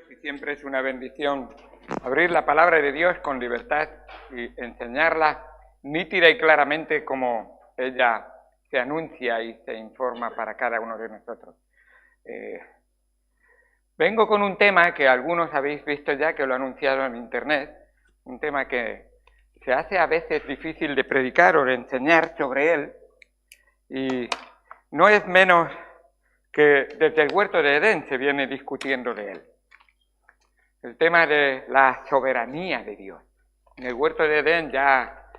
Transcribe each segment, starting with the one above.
Y siempre es una bendición abrir la palabra de Dios con libertad y enseñarla nítida y claramente como ella se anuncia y se informa para cada uno de nosotros. Vengo con un tema que algunos habéis visto ya, que lo he anunciado en internet, un tema que se hace a veces difícil de predicar o de enseñar sobre él, y no es menos que desde el huerto de Edén se viene discutiendo de él. El tema de la soberanía de Dios. En el huerto de Edén ya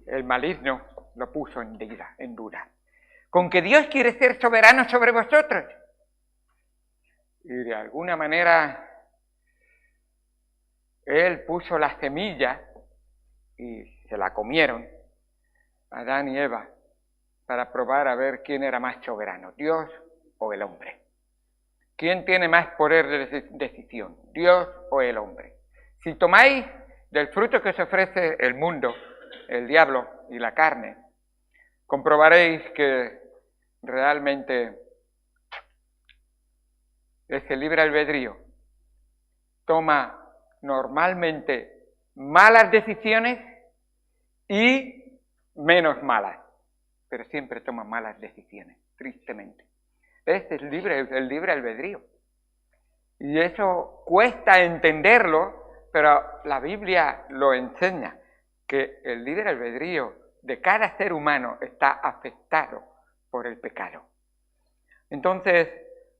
el maligno lo puso en duda. Con que Dios quiere ser soberano sobre vosotros. Y de alguna manera Él puso la semilla y se la comieron, Adán y Eva, para probar a ver quién era más soberano, Dios o el hombre. ¿Quién tiene más poder de decisión, Dios o el hombre? Si tomáis del fruto que os ofrece el mundo, el diablo y la carne, comprobaréis que realmente ese libre albedrío toma normalmente malas decisiones y menos malas, pero siempre toma malas decisiones, tristemente. Es el libre albedrío. Y eso cuesta entenderlo, pero la Biblia lo enseña, que el libre albedrío de cada ser humano está afectado por el pecado. Entonces,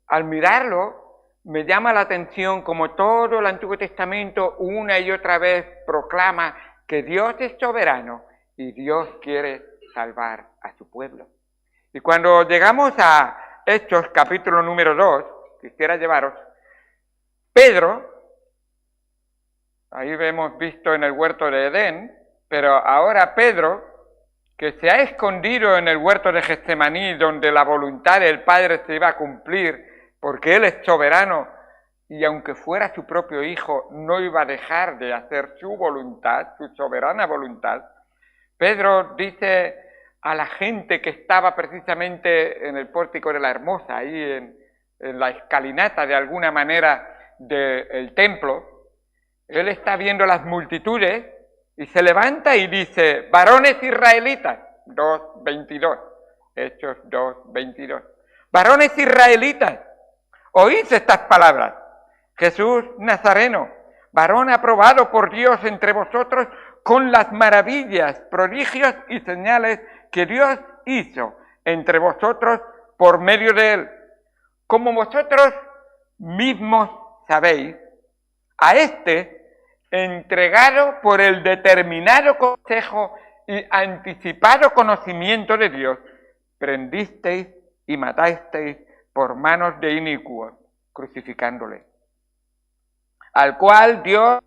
al mirarlo, me llama la atención como todo el Antiguo Testamento una y otra vez proclama que Dios es soberano y Dios quiere salvar a su pueblo. Y cuando llegamos a Hechos, capítulo número 2, quisiera llevaros, Pedro, ahí hemos visto en el huerto de Edén, pero ahora Pedro, que se ha escondido en el huerto de Getsemaní, donde la voluntad del Padre se iba a cumplir, porque Él es soberano, y aunque fuera su propio hijo, no iba a dejar de hacer su voluntad, su soberana voluntad. Pedro dice a la gente que estaba precisamente en el pórtico de la Hermosa, ahí en la escalinata de alguna manera del templo, él está viendo las multitudes y se levanta y dice, varones israelitas, 2:22, Hechos 2:22, varones israelitas, oíd estas palabras, Jesús Nazareno, varón aprobado por Dios entre vosotros con las maravillas, prodigios y señales que Dios hizo entre vosotros por medio de él. Como vosotros mismos sabéis, a este, entregado por el determinado consejo y anticipado conocimiento de Dios, prendisteis y matasteis por manos de inicuos, crucificándole. Al cual Dios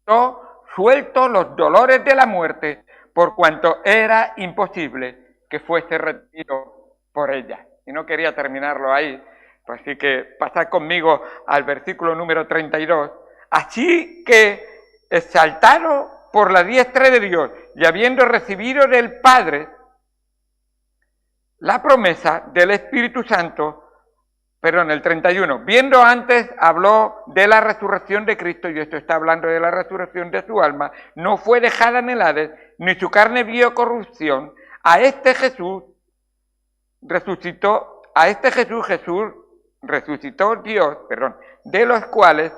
dio suelto los dolores de la muerte, por cuanto era imposible que fuese retenido por ella. Y no quería terminarlo ahí, pues así que pasad conmigo al versículo número 32. Así que, exaltado por la diestra de Dios y habiendo recibido del Padre la promesa del Espíritu Santo, el 31, viendo antes habló de la resurrección de Cristo, y esto está hablando de la resurrección de su alma, no fue dejada en el Hades, ni su carne vio corrupción, Jesús resucitó Dios, de los cuales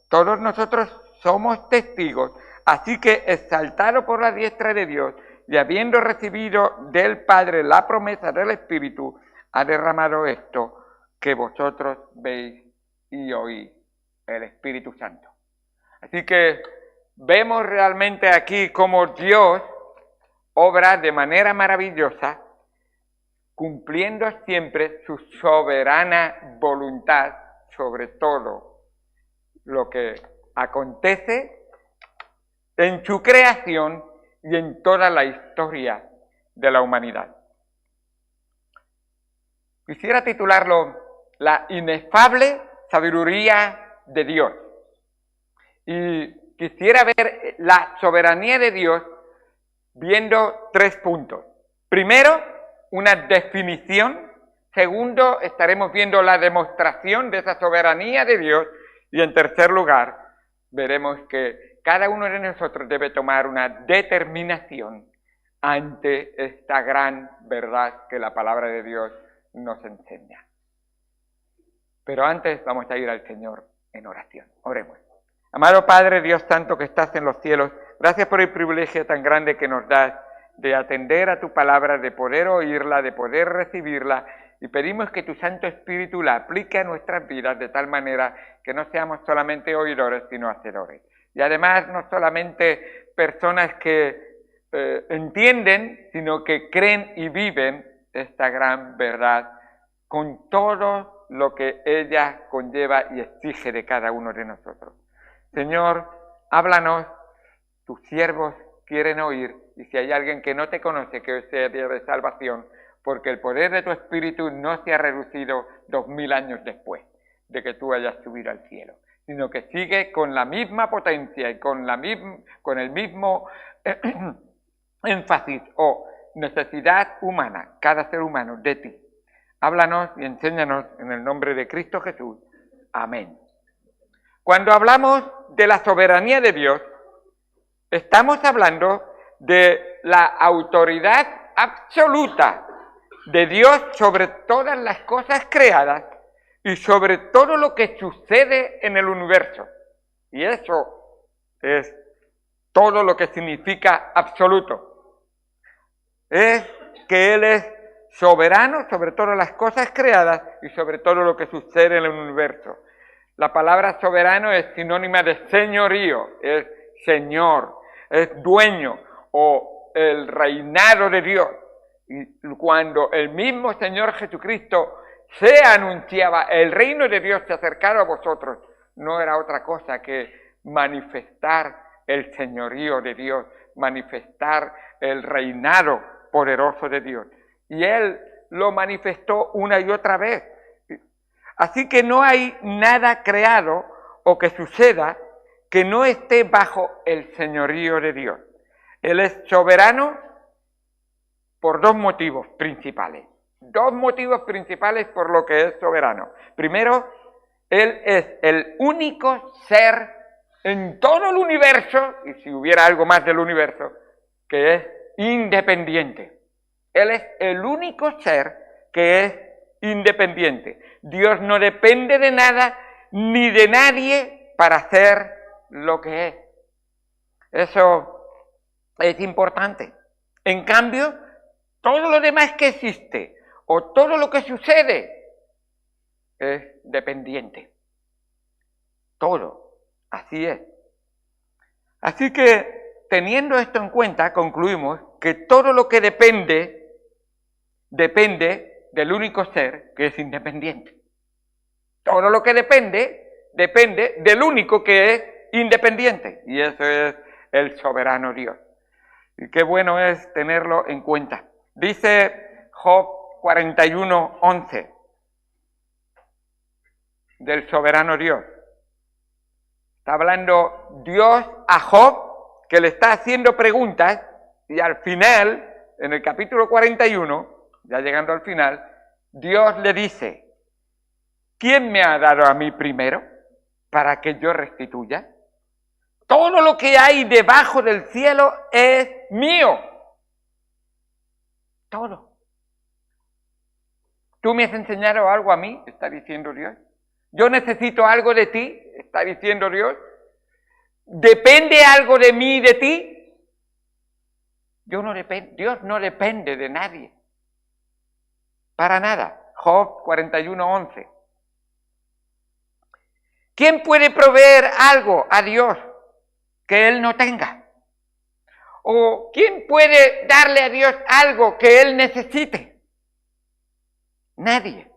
todos nosotros somos testigos, así que exaltado por la diestra de Dios y habiendo recibido del Padre la promesa del Espíritu, ha derramado esto que vosotros veis y oís, el Espíritu Santo. Así que vemos realmente aquí cómo Dios obra de manera maravillosa, cumpliendo siempre su soberana voluntad sobre todo lo que acontece en su creación y en toda la historia de la humanidad. Quisiera titularlo La inefable sabiduría de Dios. Y quisiera ver la soberanía de Dios viendo 3 puntos. Primero, una definición. Segundo, estaremos viendo la demostración de esa soberanía de Dios. Y en tercer lugar, veremos que cada uno de nosotros debe tomar una determinación ante esta gran verdad que la palabra de Dios nos enseña. Pero antes vamos a ir al Señor en oración. Oremos. Amado Padre, Dios Santo que estás en los cielos, gracias por el privilegio tan grande que nos das de atender a tu palabra, de poder oírla, de poder recibirla, y pedimos que tu Santo Espíritu la aplique a nuestras vidas de tal manera que no seamos solamente oidores, sino hacedores. Y además no solamente personas que entienden, sino que creen y viven esta gran verdad con todo lo que ella conlleva y exige de cada uno de nosotros. Señor, háblanos, tus siervos quieren oír, y si hay alguien que no te conoce, que hoy sea día de salvación, porque el poder de tu Espíritu no se ha reducido 2000 años después de que tú hayas subido al cielo, sino que sigue con la misma potencia y con el mismo énfasis o necesidad humana, cada ser humano, de ti. Háblanos y enséñanos en el nombre de Cristo Jesús. Amén. Cuando hablamos de la soberanía de Dios, estamos hablando de la autoridad absoluta de Dios sobre todas las cosas creadas y sobre todo lo que sucede en el universo. Y eso es todo lo que significa absoluto. Es que Él es soberano sobre todas las cosas creadas y sobre todo lo que sucede en el universo. La palabra soberano es sinónima de señorío, es señor, es dueño o el reinado de Dios. Y cuando el mismo Señor Jesucristo se anunciaba, el reino de Dios se acercaba a vosotros, no era otra cosa que manifestar el señorío de Dios, manifestar el reinado poderoso de Dios. Y Él lo manifestó una y otra vez. Así que no hay nada creado o que suceda que no esté bajo el señorío de Dios. Él es soberano por dos motivos principales. Dos motivos principales por lo que es soberano. Primero, Él es el único ser en todo el universo, y si hubiera algo más del universo, que es independiente. Él es el único ser que es independiente. Dios no depende de nada ni de nadie para hacer lo que es. Eso es importante. En cambio, todo lo demás que existe o todo lo que sucede es dependiente. Todo. Así es. Así que, teniendo esto en cuenta, concluimos que todo lo que depende del único ser que es independiente. Todo lo que depende del único que es independiente. Y eso es el soberano Dios. Y qué bueno es tenerlo en cuenta. Dice Job 41:11 del soberano Dios. Está hablando Dios a Job, que le está haciendo preguntas, y al final, en el capítulo 41, ya llegando al final, Dios le dice: ¿quién me ha dado a mí primero para que yo restituya? Todo lo que hay debajo del cielo es mío. Todo. ¿Tú me has enseñado algo a mí? Está diciendo Dios. ¿Yo necesito algo de ti? Está diciendo Dios. ¿Depende algo de mí y de ti? Dios no depende de nadie. Para nada. Job 41:11. ¿Quién puede proveer algo a Dios que Él no tenga? ¿O quién puede darle a Dios algo que Él necesite? Nadie.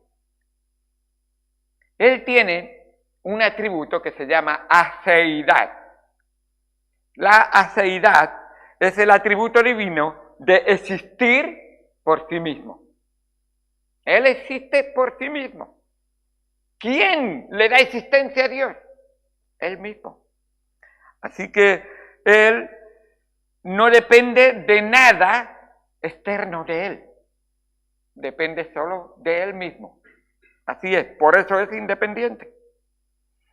Él tiene un atributo que se llama aceidad. La aceidad es el atributo divino de existir por sí mismo. Él existe por sí mismo. ¿Quién le da existencia a Dios? Él mismo. Así que Él no depende de nada externo de Él. Depende solo de Él mismo. Así es, por eso es independiente.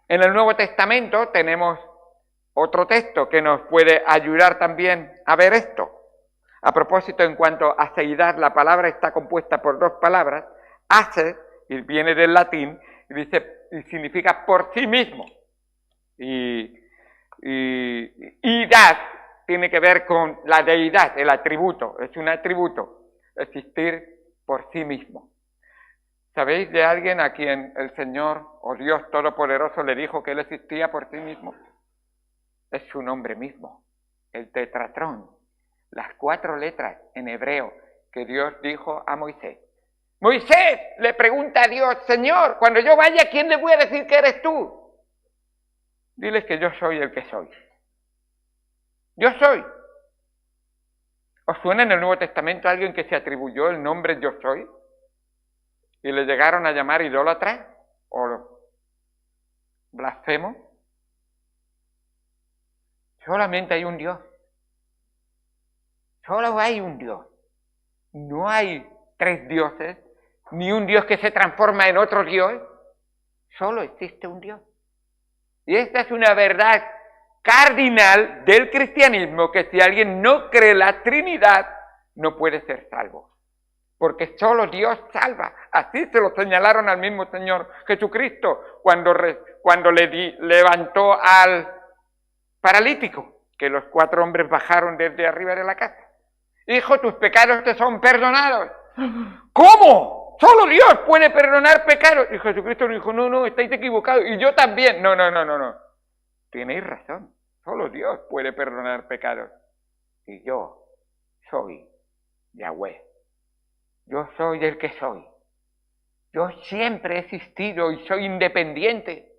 En el Nuevo Testamento tenemos otro texto que nos puede ayudar también a ver esto. A propósito, en cuanto a seidad, la palabra está compuesta por dos palabras, hace, y viene del latín, y significa por sí mismo. Y dad tiene que ver con la deidad, el atributo, es un atributo, existir por sí mismo. ¿Sabéis de alguien a quien el Señor o Dios Todopoderoso le dijo que Él existía por sí mismo? Es su nombre mismo, el tetratrón, las 4 letras en hebreo que Dios dijo a Moisés. Moisés le pregunta a Dios, Señor, cuando yo vaya, ¿a quién le voy a decir que eres tú? Diles que yo soy el que soy. Yo soy. ¿Os suena en el Nuevo Testamento alguien que se atribuyó el nombre yo soy? Y le llegaron a llamar idólatra o blasfemo. Solamente hay un Dios. Solo hay un Dios. No hay 3 dioses, ni un Dios que se transforma en otro Dios. Solo existe un Dios. Y esta es una verdad cardinal del cristianismo, que si alguien no cree la Trinidad, no puede ser salvo. Porque solo Dios salva. Así se lo señalaron al mismo Señor Jesucristo cuando levantó al paralítico, que los 4 hombres bajaron desde arriba de la casa. Hijo, tus pecados te son perdonados. ¿Cómo? Solo Dios puede perdonar pecados. Y Jesucristo dijo, no, estáis equivocados. Y yo también. No. Tenéis razón. Solo Dios puede perdonar pecados. Y yo soy Yahweh. Yo soy el que soy. Yo siempre he existido y soy independiente.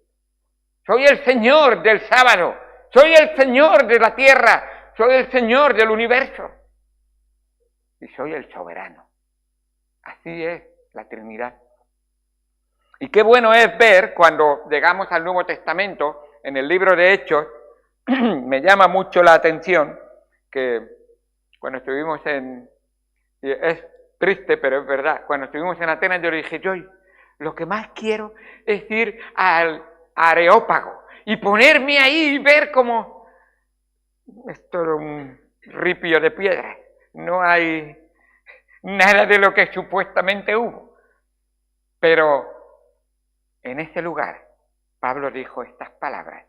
Soy el Señor del sábado. Soy el Señor de la tierra. Soy el Señor del universo. Y soy el soberano. Así es la Trinidad. Y qué bueno es ver cuando llegamos al Nuevo Testamento, en el libro de Hechos, me llama mucho la atención que cuando estuvimos es triste, pero es verdad, cuando estuvimos en Atenas yo le dije, yo lo que más quiero es ir al Areópago y ponerme ahí y ver cómo es todo un ripio de piedra. No hay nada de lo que supuestamente hubo. Pero en ese lugar, Pablo dijo estas palabras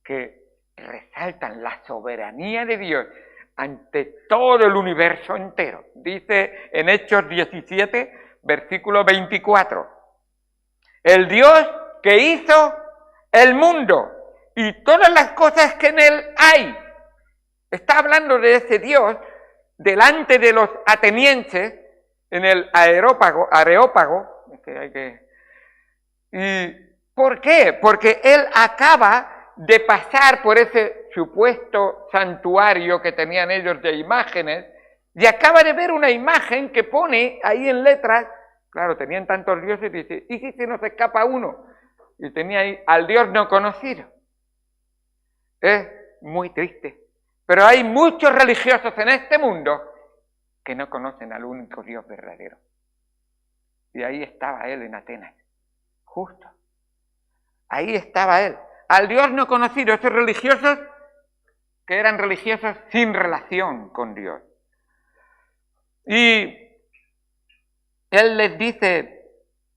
que resaltan la soberanía de Dios ante todo el universo entero. Dice en Hechos 17, versículo 24, el Dios que hizo el mundo y todas las cosas que en él hay. Está hablando de ese Dios delante de los atenienses en el Areópago. ¿Y por qué? Porque él acaba de pasar por ese supuesto santuario que tenían ellos de imágenes y acaba de ver una imagen que pone ahí en letras, claro, tenían tantos dioses, dice, ¿y si se nos escapa uno? Y tenía ahí al Dios no conocido. Es muy triste. Pero hay muchos religiosos en este mundo que no conocen al único Dios verdadero. Y ahí estaba él en Atenas, justo. Ahí estaba él, al Dios no conocido, esos religiosos que eran religiosos sin relación con Dios. Y él les dice,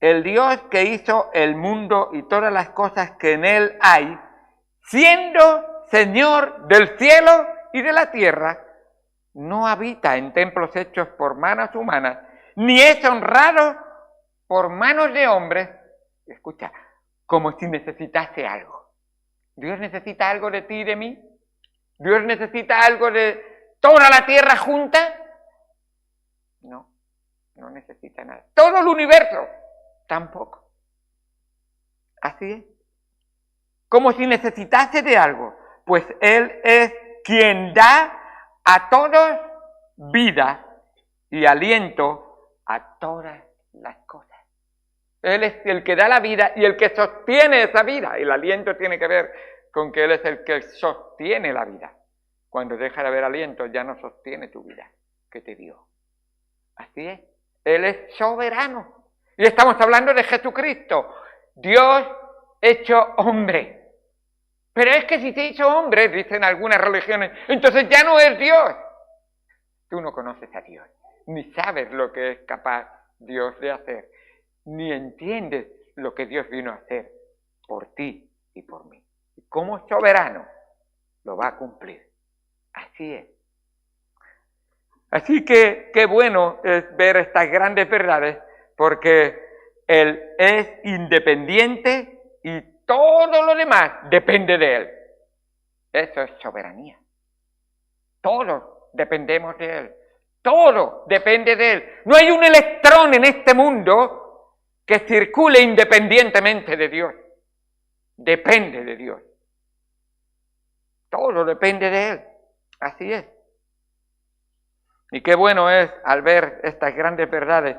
el Dios que hizo el mundo y todas las cosas que en él hay, siendo Señor del cielo y de la tierra, no habita en templos hechos por manos humanas, ni es honrado por manos de hombres. Escucha, como si necesitase algo. ¿Dios necesita algo de ti y de mí? ¿Dios necesita algo de toda la tierra junta? No necesita nada. Todo el universo, tampoco. Así es. Como si necesitase de algo. Pues Él es quien da a todos vida y aliento a todas las cosas. Él es el que da la vida y el que sostiene esa vida. El aliento tiene que ver con que Él es el que sostiene la vida. Cuando deja de haber aliento, ya no sostiene tu vida que te dio. Así es. Él es soberano. Y estamos hablando de Jesucristo. Dios hecho hombre. Pero es que si se hizo hombre, dicen algunas religiones, entonces ya no es Dios. Tú no conoces a Dios, ni sabes lo que es capaz Dios de hacer, ni entiendes lo que Dios vino a hacer por ti y por mí. Y como soberano lo va a cumplir. Así es. Así que qué bueno es ver estas grandes verdades, porque Él es independiente y todo lo demás depende de Él. Eso es soberanía. Todos dependemos de Él. Todo depende de Él. No hay un electrón en este mundo que circule independientemente de Dios. Depende de Dios. Todo depende de Él. Así es. Y qué bueno es, al ver estas grandes verdades,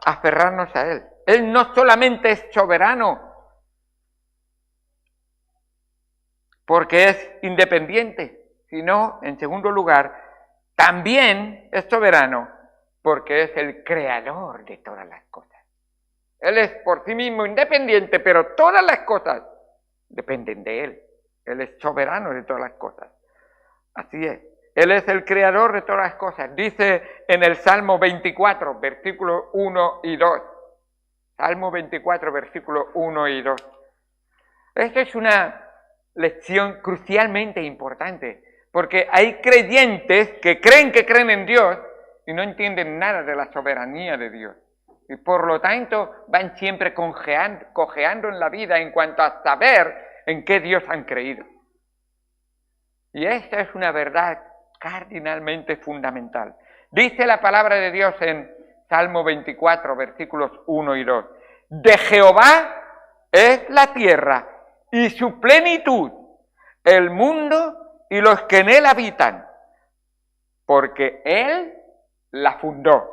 aferrarnos a Él. Él no solamente es soberano, porque es independiente, sino, en segundo lugar, también es soberano, porque es el creador de todas las cosas. Él es por sí mismo independiente, pero todas las cosas dependen de Él. Él es soberano de todas las cosas. Así es. Él es el creador de todas las cosas. Dice en el Salmo 24, versículos 1 y 2. Salmo 24, versículos 1 y 2. Esta es una lección crucialmente importante, porque hay creyentes que creen en Dios y no entienden nada de la soberanía de Dios. Y por lo tanto van siempre cojeando en la vida en cuanto a saber en qué Dios han creído. Y esta es una verdad cardinalmente fundamental. Dice la palabra de Dios en Salmo 24, versículos 1 y 2. De Jehová es la tierra y su plenitud, el mundo y los que en él habitan, porque Él la fundó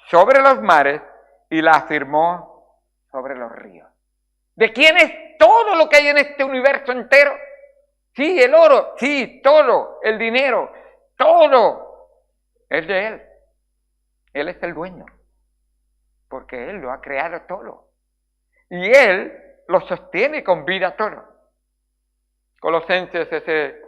sobre los mares y la afirmó sobre los ríos. ¿De quién es todo lo que hay en este universo entero? Sí, el oro, sí, todo, el dinero, todo es de Él. Él es el dueño, porque Él lo ha creado todo. Y Él lo sostiene con vida todo. Colosenses, ese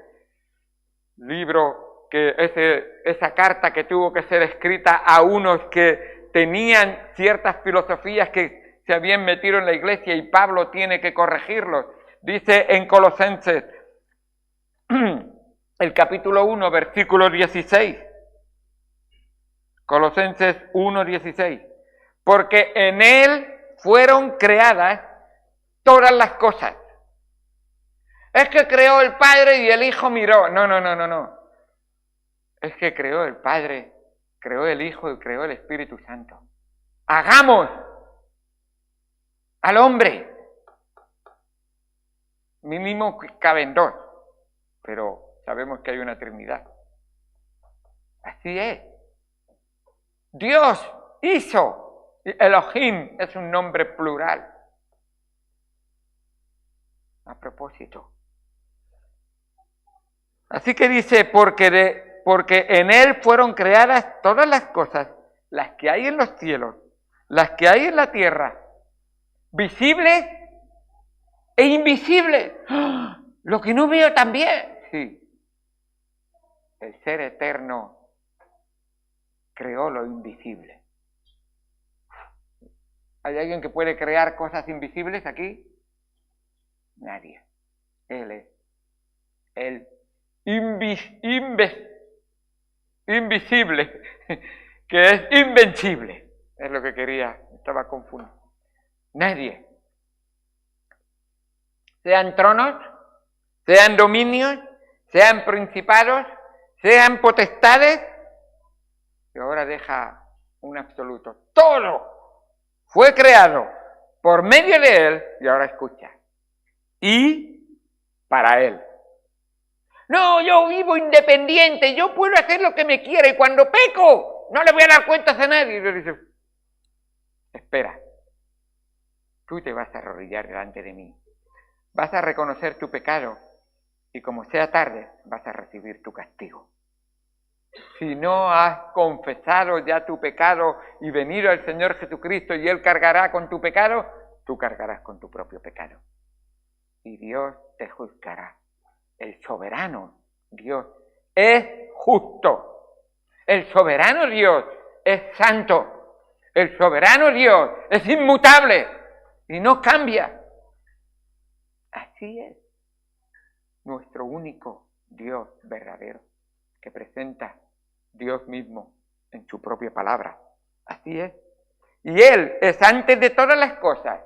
libro, esa carta que tuvo que ser escrita a unos que tenían ciertas filosofías que se habían metido en la iglesia y Pablo tiene que corregirlos. Dice en Colosenses, el capítulo 1, versículo 16. Colosenses 1, 16. Porque en Él fueron creadas todas las cosas. Es que creó el Padre y el Hijo miró. No. Es que creó el Padre, creó el Hijo y creó el Espíritu Santo. Hagamos al hombre. Mínimo caben dos, pero sabemos que hay una Trinidad. Así es. Dios hizo. Elohim es un nombre plural. A propósito. Así que dice, porque en Él fueron creadas todas las cosas, las que hay en los cielos, las que hay en la tierra, visibles e invisibles. ¡Oh! Lo que no veo también. Sí. El ser eterno creó lo invisible. ¿Hay alguien que puede crear cosas invisibles aquí? Nadie. Él es el invisible, que es invencible. Es lo que quería, estaba confundido. Nadie. Sean tronos, sean dominios, sean principados, sean potestades, y ahora deja un absoluto. Todo fue creado por medio de Él, y ahora escucha, y para Él. No, yo vivo independiente, yo puedo hacer lo que me quiera, y cuando peco, no le voy a dar cuentas a nadie. Y yo dice, espera, tú te vas a arrodillar delante de mí, vas a reconocer tu pecado, y como sea tarde, vas a recibir tu castigo. Si no has confesado ya tu pecado y venido al Señor Jesucristo y Él cargará con tu pecado, tú cargarás con tu propio pecado. y Dios te juzgará. El soberano Dios es justo. El soberano Dios es santo. El soberano Dios es inmutable y no cambia. Así es nuestro único Dios verdadero, que presenta Dios mismo en su propia palabra. Así es. Y Él es antes de todas las cosas.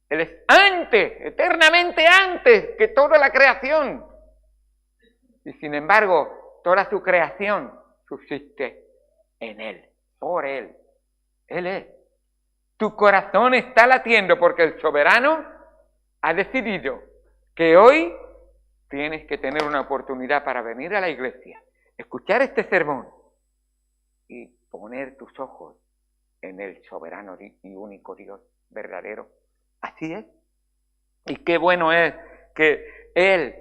Él es antes, eternamente antes que toda la creación. Y sin embargo, toda su creación subsiste en Él, por Él. Él es. Tu corazón está latiendo porque el soberano ha decidido que hoy tienes que tener una oportunidad para venir a la iglesia, escuchar este sermón y poner tus ojos en el soberano y único Dios verdadero. Así es. Y qué bueno es que Él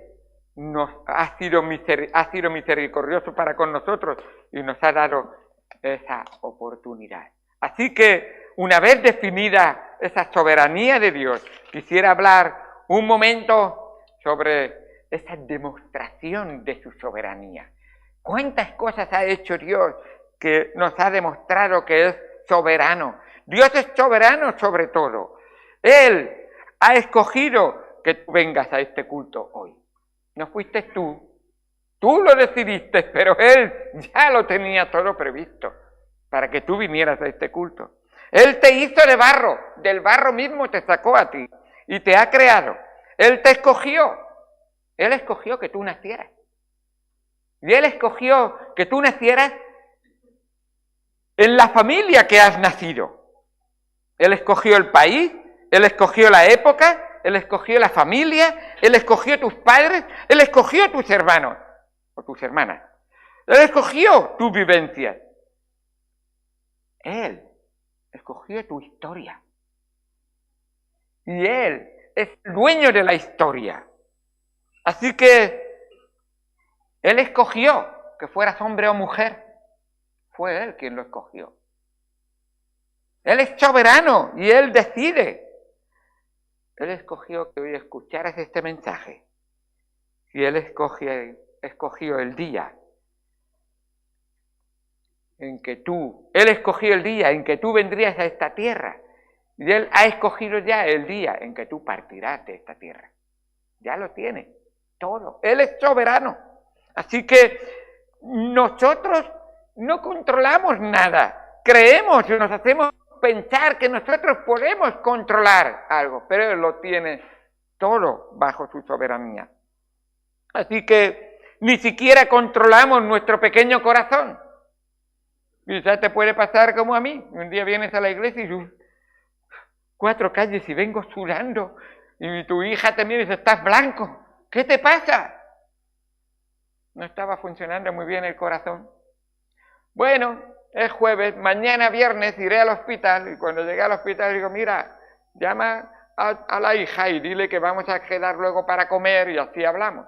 nos ha sido misericordioso para con nosotros y nos ha dado esa oportunidad. Así que, una vez definida esa soberanía de Dios, quisiera hablar un momento sobre esa demostración de su soberanía. ¿Cuántas cosas ha hecho Dios que nos ha demostrado que es soberano? Dios es soberano sobre todo. Él ha escogido que tú vengas a este culto hoy. No fuiste tú. Tú lo decidiste, pero Él ya lo tenía todo previsto para que tú vinieras a este culto. Él te hizo de barro, del barro mismo te sacó a ti y te ha creado. Él te escogió. Él escogió que tú nacieras. Y Él escogió que tú nacieras en la familia que has nacido. Él escogió el país, Él escogió la época, Él escogió la familia, Él escogió tus padres, Él escogió tus hermanos o tus hermanas. Él escogió tu vivencia. Él escogió tu historia. Y Él es el dueño de la historia. Así que Él escogió que fueras hombre o mujer. Fue Él quien lo escogió. Él es soberano y Él decide. Él escogió que hoy escucharas este mensaje. Y Él escogió el día en que Él escogió el día en que tú vendrías a esta tierra. Y Él ha escogido ya el día en que tú partirás de esta tierra. Ya lo tiene, todo. Él es soberano. Así que nosotros no controlamos nada. Creemos y nos hacemos pensar que nosotros podemos controlar algo, pero Él lo tiene todo bajo su soberanía. Así que ni siquiera controlamos nuestro pequeño corazón. Quizás te puede pasar como a mí. Un día vienes a la iglesia y yo, 4 calles y vengo sudando. Y tu hija te mira y dice, estás blanco. ¿Qué te pasa? No estaba funcionando muy bien el corazón. Bueno, es jueves, mañana viernes iré al hospital. Y cuando llegué al hospital digo, mira, llama a la hija y dile que vamos a quedar luego para comer y así hablamos.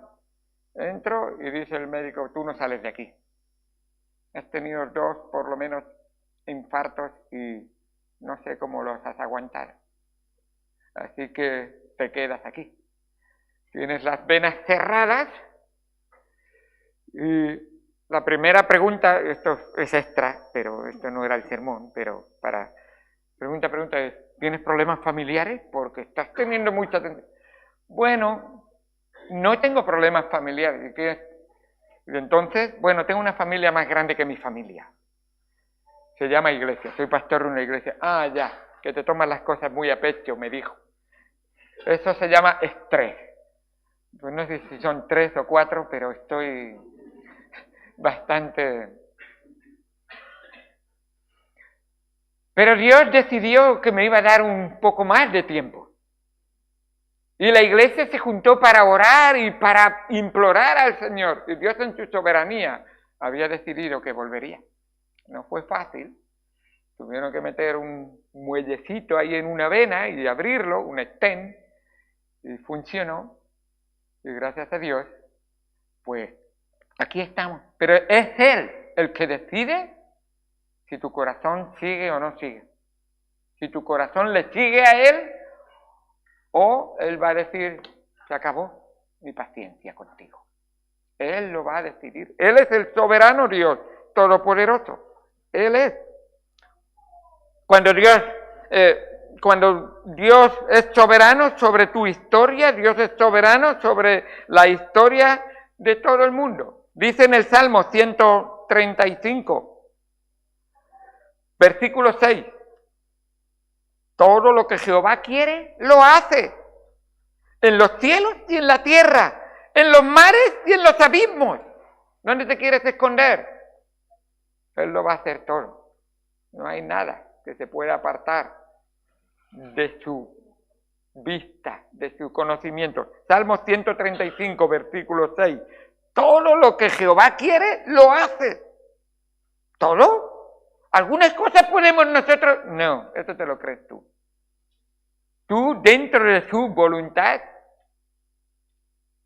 Entro y dice el médico, tú no sales de aquí. Has tenido 2, por lo menos, infartos y no sé cómo los has aguantado. Así que te quedas aquí. Tienes las venas cerradas y la primera pregunta, esto es extra, pero esto no era el sermón, pero pregunta es, ¿tienes problemas familiares? Porque estás teniendo mucha atención. Bueno, no tengo problemas familiares. Y entonces, bueno, tengo una familia más grande que mi familia. Se llama iglesia, soy pastor de una iglesia. Ah, ya, que te tomas las cosas muy a pecho, me dijo. Eso se llama estrés. Pues no sé si son 3 o 4, pero estoy bastante... Pero Dios decidió que me iba a dar un poco más de tiempo. Y la iglesia se juntó para orar y para implorar al Señor. Y Dios en su soberanía había decidido que volvería. No fue fácil. Tuvieron que meter un muellecito ahí en una vena y abrirlo, un stent, y funcionó. Y gracias a Dios, pues aquí estamos. Pero es Él el que decide si tu corazón sigue o no sigue. Si tu corazón le sigue a Él, o Él va a decir, Se acabó mi paciencia contigo. Él lo va a decidir. Él es el soberano Dios, todopoderoso. Él es. Cuando Dios es soberano sobre tu historia, Dios es soberano sobre la historia de todo el mundo. Dice en el Salmo 135, versículo 6, todo lo que Jehová quiere, lo hace, en los cielos y en la tierra, en los mares y en los abismos. ¿Dónde te quieres esconder? Él lo va a hacer todo. No hay nada que se pueda apartar de su vista, de su conocimiento. Salmo 135, versículo 6. Todo lo que Jehová quiere, lo hace. ¿Todo? ¿Algunas cosas podemos nosotros? No, eso te lo crees tú. Tú, dentro de su voluntad,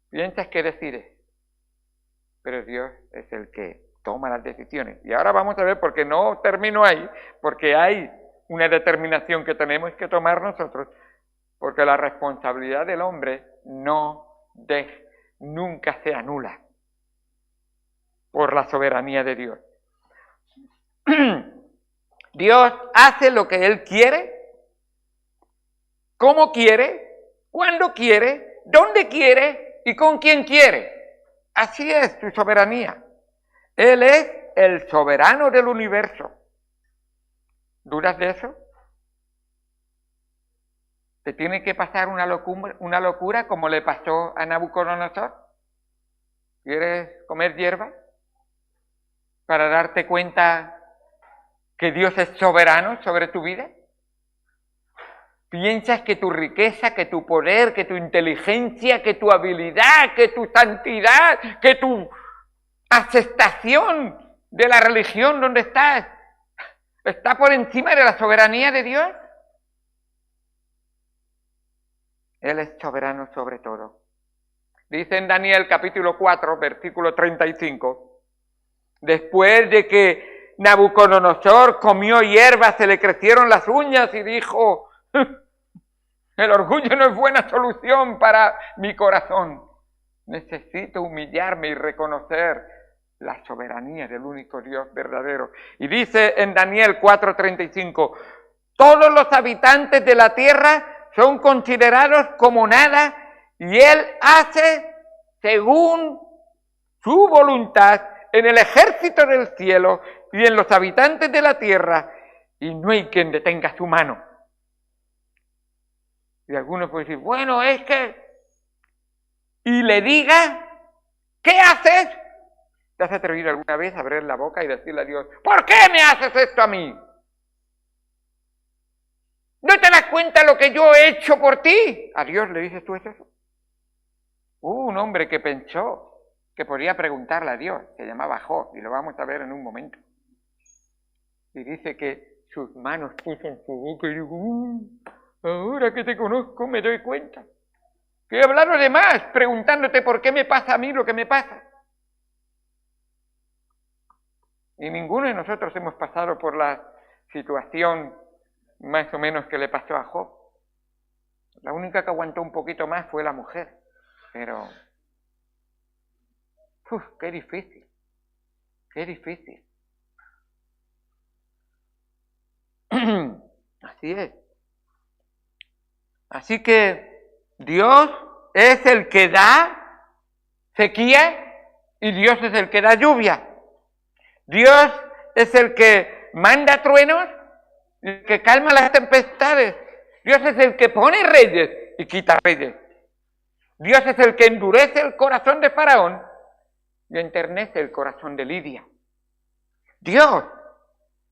piensas que decides. Pero Dios es el que toma las decisiones. Y ahora vamos a ver, porque no termino ahí, porque hay una determinación que tenemos que tomar nosotros, porque la responsabilidad del hombre nunca se anula por la soberanía de Dios. Dios hace lo que Él quiere, cómo quiere, cuándo quiere, dónde quiere y con quién quiere. Así es su soberanía. Él es el soberano del universo. ¿Dudas de eso? ¿Te tiene que pasar una locura como le pasó a Nabucodonosor? ¿Quieres comer hierba para darte cuenta que Dios es soberano sobre tu vida? ¿Piensas que tu riqueza, que tu poder, que tu inteligencia, que tu habilidad, que tu santidad, que tu aceptación de la religión donde estás está por encima de la soberanía de Dios? Él es soberano sobre todo. Dice en Daniel capítulo 4, versículo 35, después de que Nabucodonosor comió hierba, se le crecieron las uñas y dijo, el orgullo no es buena solución para mi corazón. Necesito humillarme y reconocer la soberanía del único Dios verdadero. Y dice en Daniel 4:35, todos los habitantes de la tierra son considerados como nada y Él hace según su voluntad en el ejército del cielo y en los habitantes de la tierra, y no hay quien detenga su mano. Y algunos pueden decir, bueno, es que... Y le diga, ¿qué haces? ¿Te has atrevido alguna vez a abrir la boca y decirle a Dios, ¿por qué me haces esto a mí? ¿No te das cuenta lo que yo he hecho por ti? ¿A Dios le dices tú eso? Hubo un hombre que pensó que podía preguntarle a Dios, se llamaba Job, y lo vamos a ver en un momento. Y dice que sus manos puso en su boca y dijo, ahora que te conozco me doy cuenta que he hablado de más, preguntándote por qué me pasa a mí lo que me pasa. Y ninguno de nosotros hemos pasado por la situación más o menos que le pasó a Job. La única que aguantó un poquito más fue la mujer. Pero, qué difícil, qué difícil. Así es. Así que Dios es el que da sequía y Dios es el que da lluvia. Dios es el que manda truenos y el que calma las tempestades. Dios es el que pone reyes y quita reyes. Dios es el que endurece el corazón de Faraón y enternece el corazón de Lidia. Dios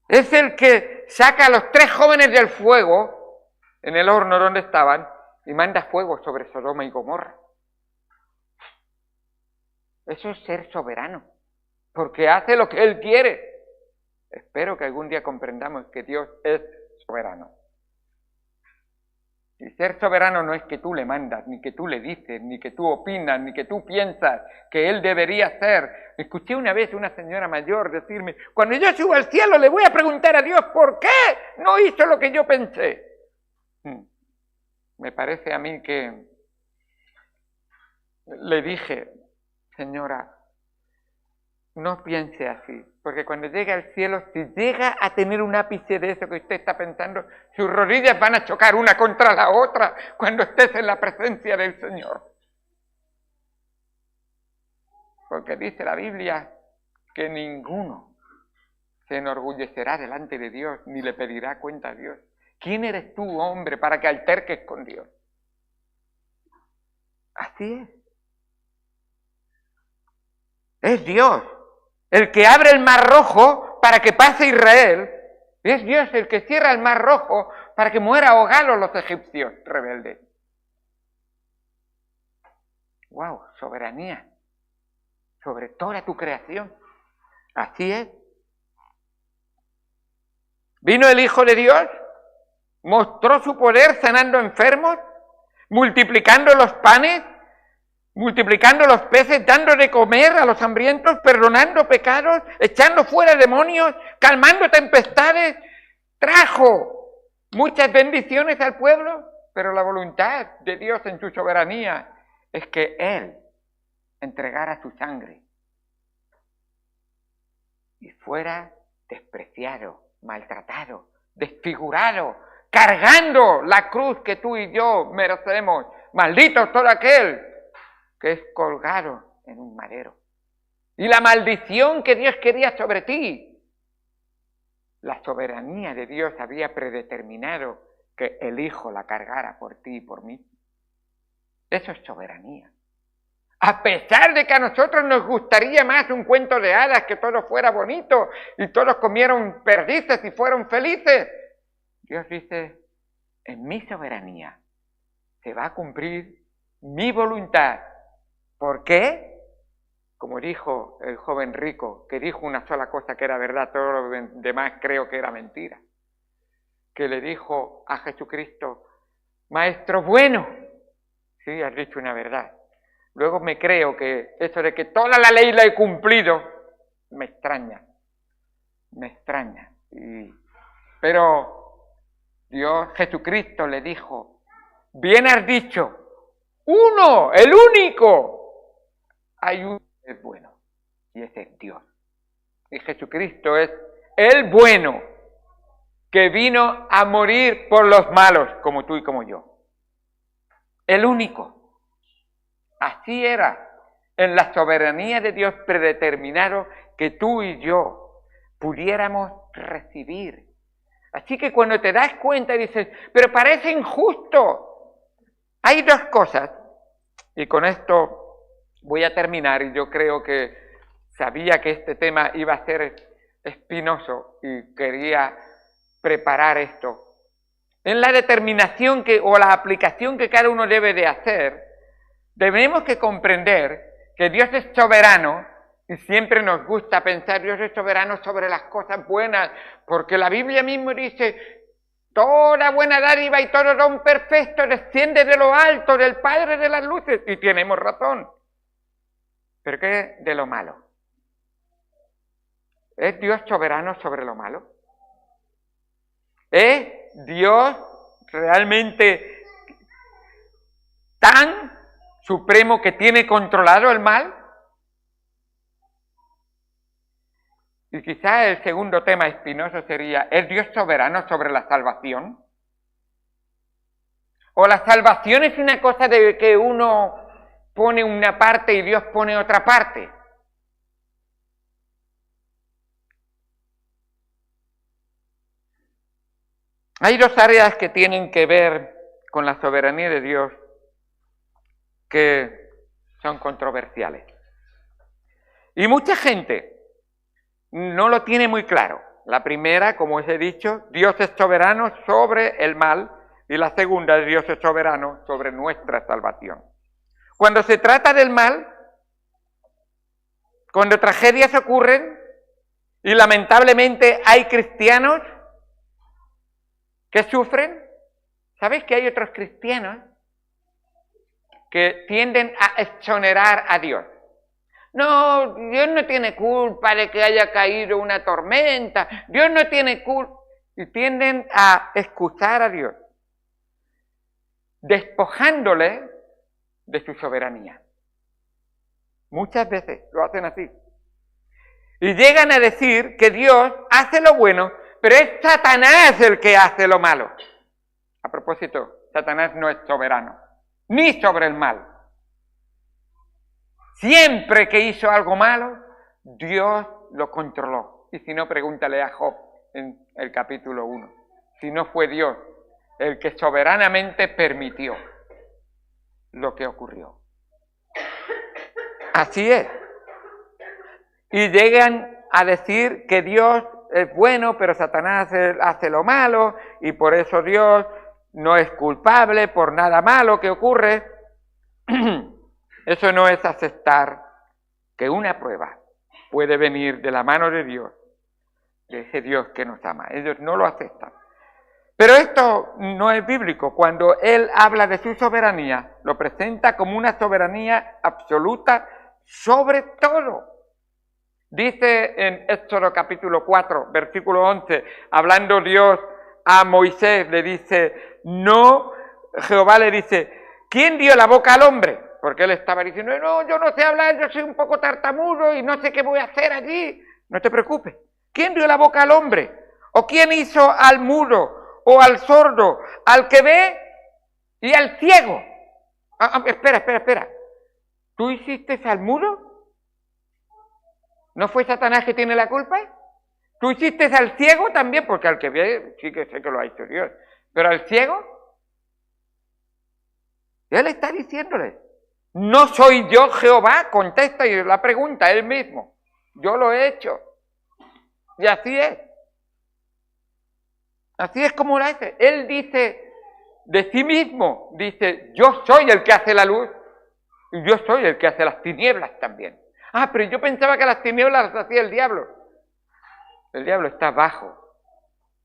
es el que saca a los 3 jóvenes del fuego en el horno donde estaban y manda fuego sobre Sodoma y Gomorra. Eso es ser soberano, porque hace lo que Él quiere. Espero que algún día comprendamos que Dios es soberano. Y ser soberano no es que tú le mandas, ni que tú le dices, ni que tú opinas, ni que tú piensas que Él debería ser. Escuché una vez una señora mayor decirme, cuando yo suba al cielo le voy a preguntar a Dios por qué no hizo lo que yo pensé. Me parece a mí que le dije, señora, no piense así, porque cuando llegue al cielo, si llega a tener un ápice de eso que usted está pensando, sus rodillas van a chocar una contra la otra cuando estés en la presencia del Señor. Porque dice la Biblia que ninguno se enorgullecerá delante de Dios ni le pedirá cuenta a Dios. ¿Quién eres tú, hombre, para que alterques con Dios? Así es. Es Dios el que abre el mar rojo para que pase Israel. Y es Dios el que cierra el mar rojo para que mueran ahogados los egipcios rebeldes. ¡Wow! Soberanía sobre toda tu creación. Así es. Vino el Hijo de Dios, mostró su poder sanando enfermos, multiplicando los panes, multiplicando los peces, dando de comer a los hambrientos, perdonando pecados, echando fuera demonios, calmando tempestades. Trajo muchas bendiciones al pueblo, pero la voluntad de Dios en su soberanía es que Él entregara su sangre y fuera despreciado, maltratado, desfigurado, cargando la cruz que tú y yo merecemos. Maldito todo aquel que es colgado en un madero. Y la maldición que Dios quería sobre ti, la soberanía de Dios había predeterminado que el Hijo la cargara por ti y por mí. Eso es soberanía. A pesar de que a nosotros nos gustaría más un cuento de hadas, que todo fuera bonito y todos comieron perdices y fueron felices, Dios dice, en mi soberanía se va a cumplir mi voluntad. ¿Por qué? Como dijo el joven rico, que dijo una sola cosa que era verdad, todo lo demás creo que era mentira. Que le dijo a Jesucristo, Maestro bueno, sí, has dicho una verdad. Luego me creo que eso de que toda la ley la he cumplido, me extraña. Pero Dios, Jesucristo le dijo, bien has dicho, uno, el único, hay uno que es bueno, y ese es Dios. Y Jesucristo es el bueno, que vino a morir por los malos, como tú y como yo. El único. Así era, en la soberanía de Dios predeterminado que tú y yo pudiéramos recibir. Así que cuando te das cuenta y dices, pero parece injusto, hay dos cosas, y con esto voy a terminar, y yo creo que sabía que este tema iba a ser espinoso y quería preparar esto. En la determinación o la aplicación que cada uno debe de hacer, debemos que comprender que Dios es soberano, y siempre nos gusta pensar Dios es soberano sobre las cosas buenas, porque la Biblia mismo dice, toda buena dádiva y todo don perfecto desciende de lo alto, del Padre de las luces, y tenemos razón. ¿Pero qué de lo malo? ¿Es Dios soberano sobre lo malo? ¿Es Dios realmente tan supremo que tiene controlado el mal? Y quizá el segundo tema espinoso sería, ¿es Dios soberano sobre la salvación? ¿O la salvación es una cosa de que uno pone una parte y Dios pone otra parte? Hay dos áreas que tienen que ver con la soberanía de Dios que son controversiales. Y mucha gente no lo tiene muy claro. La primera, como os he dicho, Dios es soberano sobre el mal, y la segunda, Dios es soberano sobre nuestra salvación. Cuando se trata del mal, cuando tragedias ocurren, y lamentablemente hay cristianos que sufren, ¿sabéis que hay otros cristianos que tienden a exonerar a Dios? No, Dios no tiene culpa de que haya caído una tormenta, Dios no tiene culpa, y tienden a excusar a Dios, despojándole de su soberanía. Muchas veces lo hacen así. Y llegan a decir que Dios hace lo bueno, pero es Satanás el que hace lo malo. A propósito, Satanás no es soberano, ni sobre el mal. Siempre que hizo algo malo, Dios lo controló. Y si no, pregúntale a Job en el capítulo 1. Si no fue Dios el que soberanamente permitió lo que ocurrió. Así es. Y llegan a decir que Dios es bueno, pero Satanás hace lo malo, y por eso Dios no es culpable por nada malo que ocurre. Eso no es aceptar que una prueba puede venir de la mano de Dios, de ese Dios que nos ama. Ellos no lo aceptan. Pero esto no es bíblico. Cuando Él habla de su soberanía, lo presenta como una soberanía absoluta sobre todo. Dice en Éxodo capítulo 4, versículo 11, hablando Dios a Moisés, le dice, no, Jehová le dice, ¿quién dio la boca al hombre? Porque él estaba diciendo, no, yo no sé hablar, yo soy un poco tartamudo y no sé qué voy a hacer allí. No te preocupes. ¿Quién dio la boca al hombre? ¿O quién hizo al mudo o al sordo, al que ve y al ciego? Espera. ¿Tú hiciste al mudo? ¿No fue Satanás que tiene la culpa? ¿Tú hiciste al ciego también? Porque al que ve, sí que sé que lo ha hecho Dios. ¿Pero al ciego? Él está diciéndole, ¿no soy yo Jehová? Contesta y la pregunta él mismo. Yo lo he hecho. Y así es. Así es como lo hace. Él dice de sí mismo, dice, yo soy el que hace la luz y yo soy el que hace las tinieblas también. Pero yo pensaba que las tinieblas las hacía el diablo. El diablo está bajo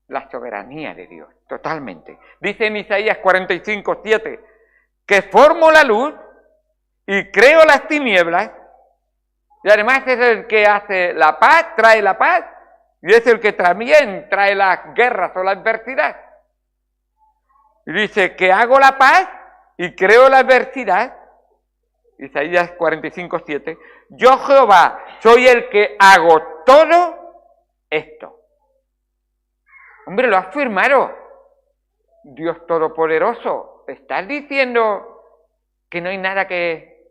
la soberanía de Dios, totalmente. Dice en Isaías 45:7, que formo la luz y creo las tinieblas, y además es el que hace la paz, trae la paz, y es el que también trae las guerras o la adversidad. Y dice que hago la paz y creo la adversidad. Isaías 45:7, yo Jehová soy el que hago todo esto. Hombre, lo has firmado. Dios Todopoderoso, ¿estás diciendo que no hay nada que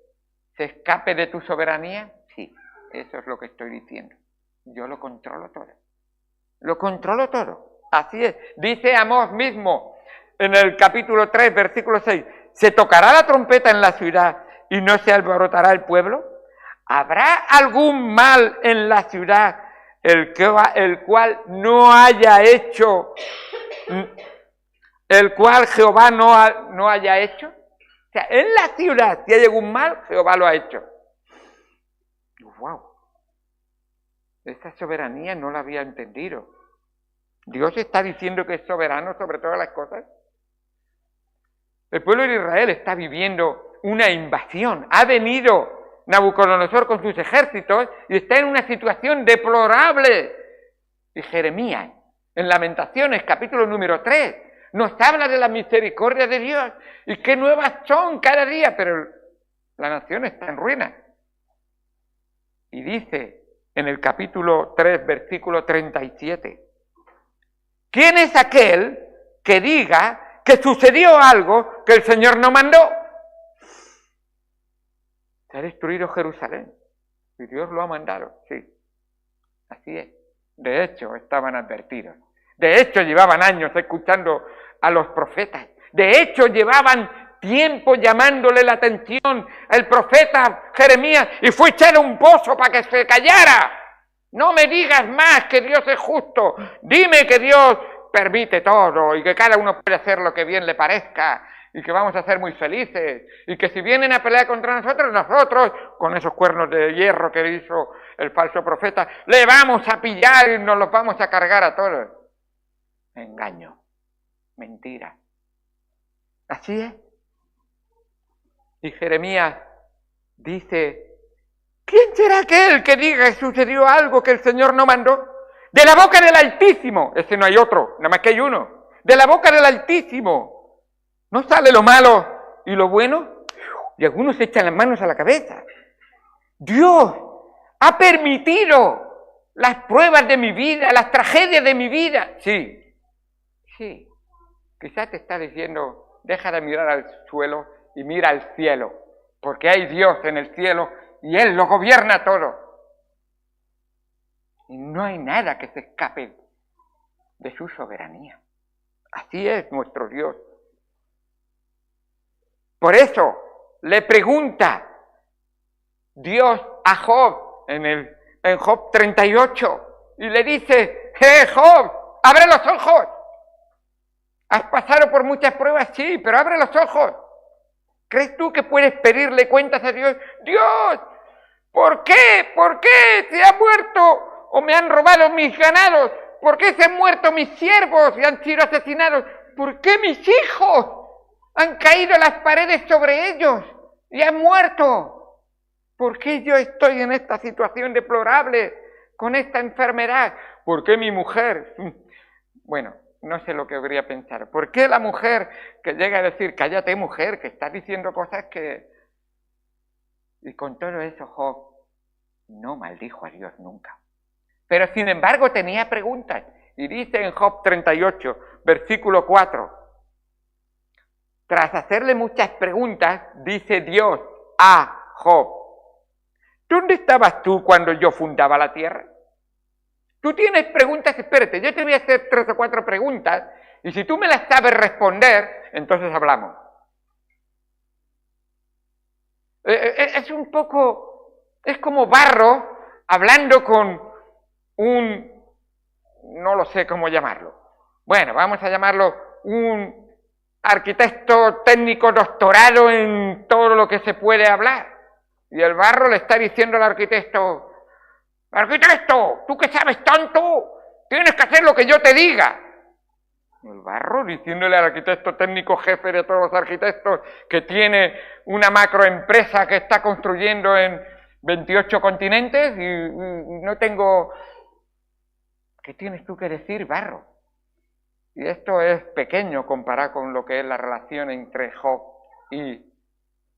se escape de tu soberanía? Sí, eso es lo que estoy diciendo. Yo lo controlo todo. Lo controlo todo. Así es. Dice Amós mismo en el capítulo 3, versículo 6, ¿se tocará la trompeta en la ciudad y no se alborotará el pueblo? ¿Habrá algún mal en la ciudad el cual no haya hecho, el cual Jehová no haya hecho? O sea, en la ciudad, si hay algún mal, Jehová lo ha hecho. ¡Wow! Esa soberanía no la había entendido. Dios está diciendo que es soberano sobre todas las cosas. El pueblo de Israel está viviendo una invasión. Ha venido Nabucodonosor con sus ejércitos y está en una situación deplorable. Y Jeremías, en Lamentaciones, capítulo número 3, nos habla de la misericordia de Dios y qué nuevas son cada día, pero la nación está en ruina. Y dice en el capítulo 3, versículo 37, ¿quién es aquel que diga que sucedió algo que el Señor no mandó? Se ha destruido Jerusalén y Dios lo ha mandado, sí. Así es. De hecho, estaban advertidos. De hecho, llevaban años escuchando a los profetas. De hecho, llevaban tiempo llamándole la atención al profeta Jeremías y fue echar un pozo para que se callara. No me digas más que Dios es justo. Dime que Dios permite todo y que cada uno puede hacer lo que bien le parezca y que vamos a ser muy felices y que si vienen a pelear contra nosotros, con esos cuernos de hierro que hizo el falso profeta, le vamos a pillar y nos los vamos a cargar a todos. Engaño, mentira. Así es. Y Jeremías dice, ¿quién será aquel que diga que sucedió algo que el Señor no mandó? De la boca del Altísimo, ese no hay otro, nada más que hay uno. De la boca del Altísimo no sale lo malo y lo bueno, y algunos se echan las manos a la cabeza. Dios ha permitido las pruebas de mi vida, las tragedias de mi vida. Sí, sí. Quizás te está diciendo, deja de mirar al suelo y mira al cielo, porque hay Dios en el cielo y Él lo gobierna todo. Y no hay nada que se escape de su soberanía. Así es nuestro Dios. Por eso le pregunta Dios a Job en Job 38 y le dice, Job, abre los ojos. ¿Has pasado por muchas pruebas? Sí, pero abre los ojos. ¿Crees tú que puedes pedirle cuentas a Dios? Dios, ¿por qué? ¿Por qué se ha muerto o me han robado mis ganados? ¿Por qué se han muerto mis siervos y han sido asesinados? ¿Por qué mis hijos han caído las paredes sobre ellos y han muerto? ¿Por qué yo estoy en esta situación deplorable con esta enfermedad? ¿Por qué mi mujer? Bueno, no sé lo que habría pensado. ¿Por qué la mujer que llega a decir, cállate mujer, que estás diciendo cosas que... Y con todo eso Job no maldijo a Dios nunca. Pero sin embargo tenía preguntas. Y dice en Job 38, versículo 4. Tras hacerle muchas preguntas, dice Dios a Job, ¿dónde estabas tú cuando yo fundaba la tierra? Tú tienes preguntas, espérate, yo te voy a hacer 3 o 4 preguntas, y si tú me las sabes responder, entonces hablamos. Es un poco, es como barro hablando con no lo sé cómo llamarlo. Bueno, vamos a llamarlo un arquitecto técnico doctorado en todo lo que se puede hablar. Y el barro le está diciendo al arquitecto, tú que sabes tanto, tienes que hacer lo que yo te diga. El barro diciéndole al arquitecto técnico jefe de todos los arquitectos que tiene una macroempresa que está construyendo en 28 continentes y no tengo... ¿Qué tienes tú que decir, barro? Y esto es pequeño comparado con lo que es la relación entre Job y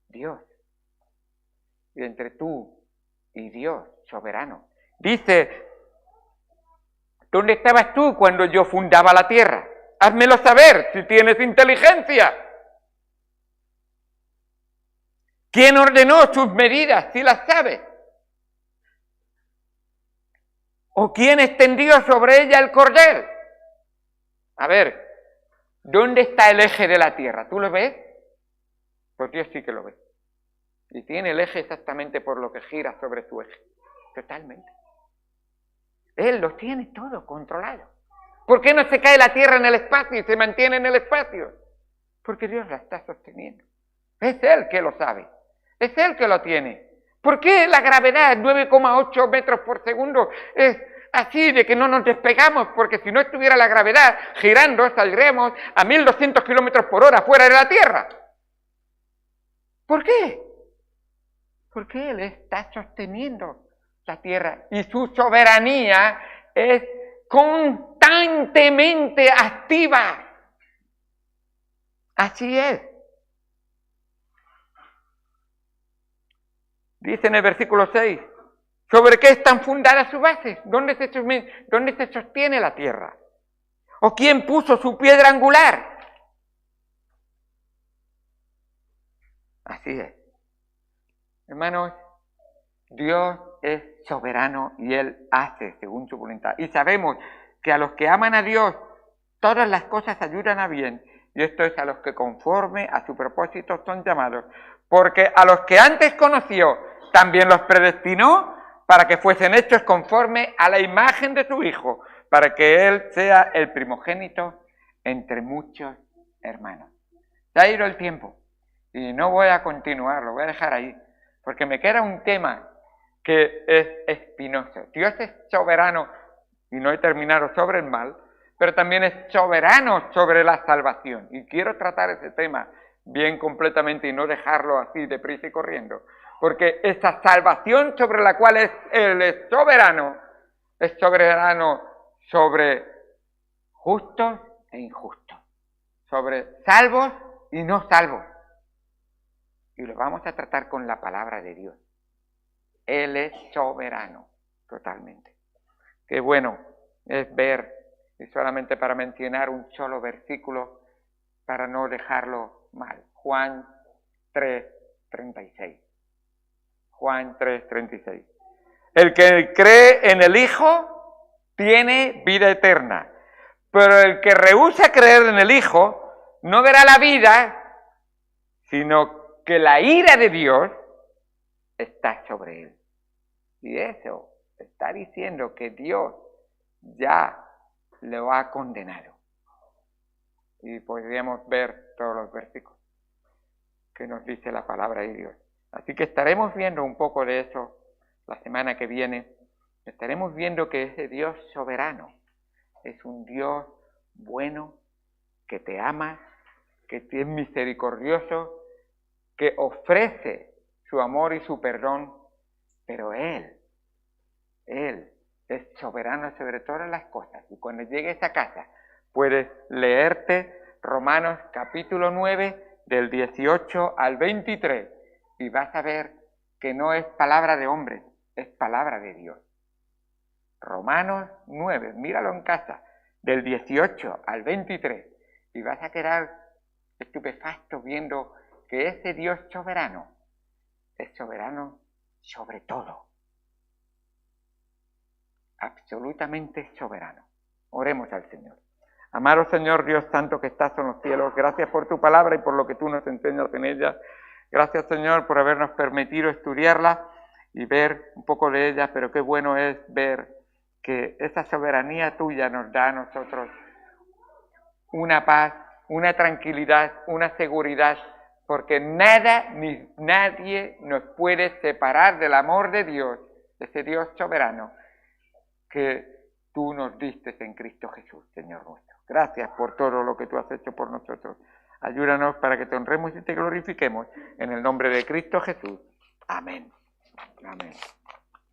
Dios. Y entre tú y Dios, soberano. Dice, ¿dónde estabas tú cuando yo fundaba la tierra? Házmelo saber si tienes inteligencia. ¿Quién ordenó sus medidas si las sabes? ¿O quién extendió sobre ella el cordel? A ver, ¿dónde está el eje de la tierra? ¿Tú lo ves? Pues Dios sí que lo ve. Y tiene el eje exactamente por lo que gira sobre su eje. Totalmente. Él lo tiene todo controlado. ¿Por qué no se cae la tierra en el espacio y se mantiene en el espacio? Porque Dios la está sosteniendo. Es Él que lo sabe. Es Él que lo tiene. ¿Por qué la gravedad 9,8 metros por segundo es así de que no nos despegamos? Porque si no estuviera la gravedad girando, saldríamos a 1200 kilómetros por hora fuera de la Tierra. ¿Por qué? Porque Él está sosteniendo la Tierra y su soberanía es constantemente activa. Así es. Dice en el versículo 6, ¿sobre qué están fundadas sus bases? ¿Dónde se sostiene la tierra? ¿O quién puso su piedra angular? Así es. Hermanos, Dios es soberano y Él hace según su voluntad. Y sabemos que a los que aman a Dios, todas las cosas ayudan a bien. Y esto es a los que conforme a su propósito son llamados. Porque a los que antes conoció, también los predestinó para que fuesen hechos conforme a la imagen de su Hijo, para que Él sea el primogénito entre muchos hermanos. Ya ha ido el tiempo y no voy a continuar, lo voy a dejar ahí, porque me queda un tema que es espinoso. Dios es soberano, y no he terminado, sobre el mal, pero también es soberano sobre la salvación. Y quiero tratar ese tema bien completamente y no dejarlo así deprisa y corriendo. Porque esa salvación sobre la cual Él es soberano sobre justos e injustos, sobre salvos y no salvos. Y lo vamos a tratar con la palabra de Dios. Él es soberano, totalmente. Qué bueno es ver, y solamente para mencionar un solo versículo, para no dejarlo mal. Juan 3:36. Juan 3:36. El que cree en el Hijo tiene vida eterna, pero el que rehúsa creer en el Hijo no verá la vida, sino que la ira de Dios está sobre él. Y eso está diciendo que Dios ya lo ha condenado. Y podríamos ver todos los versículos que nos dice la palabra de Dios. Así que estaremos viendo un poco de eso la semana que viene. Estaremos viendo que ese Dios soberano es un Dios bueno, que te ama, que es misericordioso, que ofrece su amor y su perdón, pero Él es soberano sobre todas las cosas. Y cuando llegues a casa, puedes leerte Romanos capítulo 9, del 18 al 23, y vas a ver que no es palabra de hombre, es palabra de Dios. Romanos 9, míralo en casa, del 18 al 23, y vas a quedar estupefacto viendo que ese Dios soberano es soberano sobre todo. Absolutamente soberano. Oremos al Señor. Amado Señor Dios Santo que estás en los cielos, gracias por tu palabra y por lo que tú nos enseñas en ella. Gracias Señor por habernos permitido estudiarla y ver un poco de ella, pero qué bueno es ver que esa soberanía tuya nos da a nosotros una paz, una tranquilidad, una seguridad, porque nada ni nadie nos puede separar del amor de Dios, de ese Dios soberano que tú nos diste en Cristo Jesús, Señor nuestro. Gracias por todo lo que tú has hecho por nosotros. Ayúdanos para que te honremos y te glorifiquemos en el nombre de Cristo Jesús. Amén. Amén.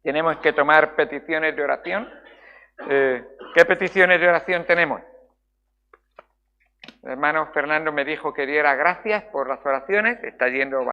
Tenemos que tomar peticiones de oración. ¿Qué peticiones de oración tenemos? El hermano Fernando me dijo que diera gracias por las oraciones. Está yendo